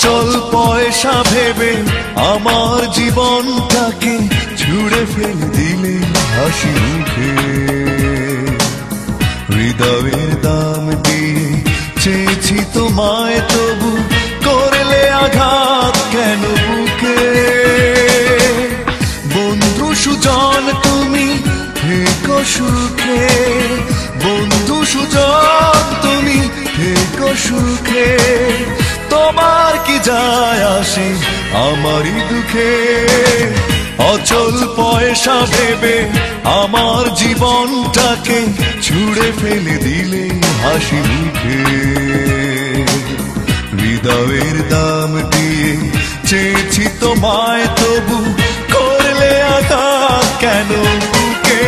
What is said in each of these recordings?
অচল পয়সা ভেবে আমার জীবনটাকে ছুঁড়ে ফেলে দিলে হাসি মুখে। হৃদয়ের দাম দিয়ে চেয়েছি তোমায়, তবু করলে আঘাত কেন বুকে। বন্ধু সুজন তুমি থেকো সুখে, বন্ধু সুজন তুমি থেকো সুখে। তোমার কি যায় আসে আমারই দুঃখে। অচল পয়সা ভেবে আমার জীবনটাকে ছুঁড়ে ফেলে দিলে হাসি মুখে। হৃদয়ের দাম দিয়ে চেয়েছি তোমায়, তবু করলে আঘাত কেন বুকে।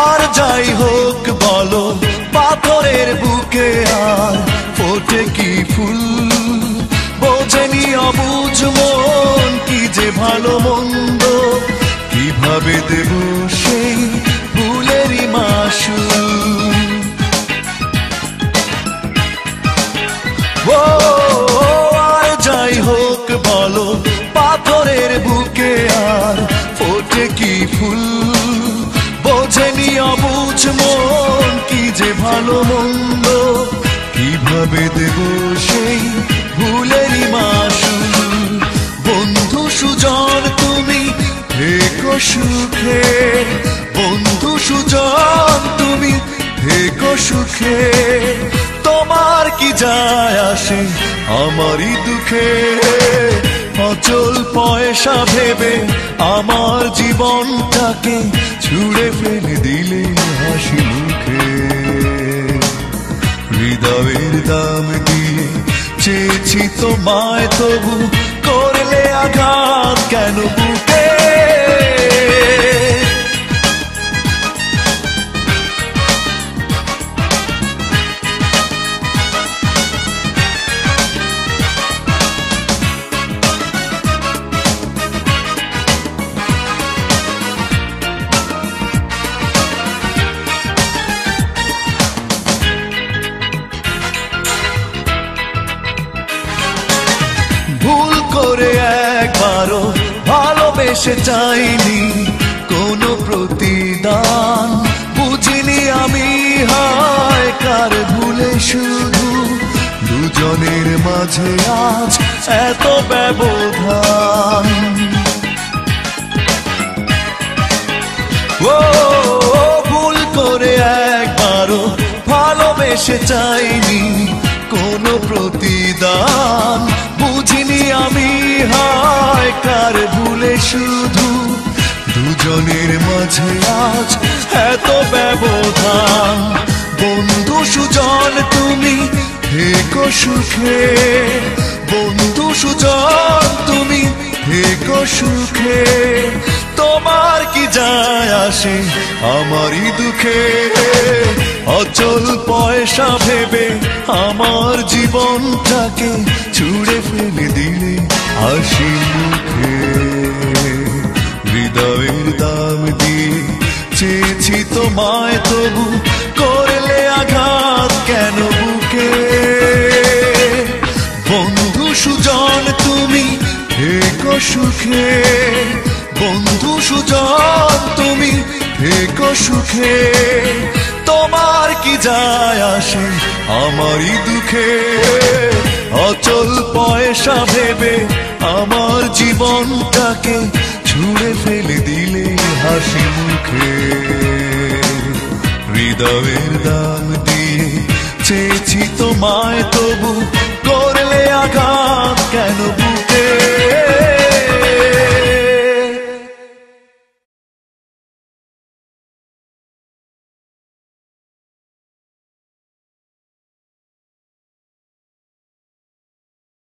আর যাই হোক বলো পাথরের বুকে আর ফোটে কি ফুল। বোঝেনি অবুঝ মন কি যে ভালো মন্দ, কিভাবে দেব সেই ভুলেরই মাসুল। ও আর যাই হোক বলো পাথরের বুকে আর ফোটে কি ফুল। বোঝেনি অবুঝ মন কি যে ভালো মন্দ, কিভাবে দেব সেই ভুলেরই মাসুল। বন্ধু সুজন তুমি থেকো সুখে, বন্ধু সুজন তুমি থেকো সুখে। তোমার কি যায় আসে আমারই দুঃখে। অচল পয়সা ভেবে আমার জীবনটাকে ছুঁড়ে ফেলে দিলে হাসি মুখে। হৃদয়ের দাম দিয়ে চেয়েছি তোমায়, তবু করলে আঘাত কেন বুকে। ভুল করে একবারও ভালোবেসে চাইনি কোনো প্রতিদান। বুঝিনি আমি হায় কার ভুলে শুধু দুজনের মাঝে আজ এত ব্যবধান। ও ভুল করে একবারও ভালোবেসে চাইনি কোনো প্রতিদান। বুঝিনি আমি হায় কার ভুলে শুধু দুজনের মাঝে আজ এত ব্যবধান। বন্ধু সুজন তুমি থেকো সুখে, বন্ধু সুজন তুমি থেকো সুখে। তোমার কি যায় আসে আমারই দুঃখে। অচল পয়সা ভেবে আমার জীবনটাকে ছুঁড়ে ফেলে দিলে হাসি মুখে। হৃদয়ের দাম দিয়ে চেয়েছি তোমায়, তবু করলে আঘাত কেন বুকে। বন্ধু সুজন তুমি থেকো সুখে, বন্ধু সুজন তুমি থেকো সুখে। তোমার কি যায় আসে আমারই দুঃখে। অচল পয়সা ভেবে আমার জীবনটাকে ছুঁড়ে ফেলে দিলে হাসি মুখে। হৃদয়ের দাম দিয়ে চেয়েছি তোমায়, তবু করলে আঘাত কেন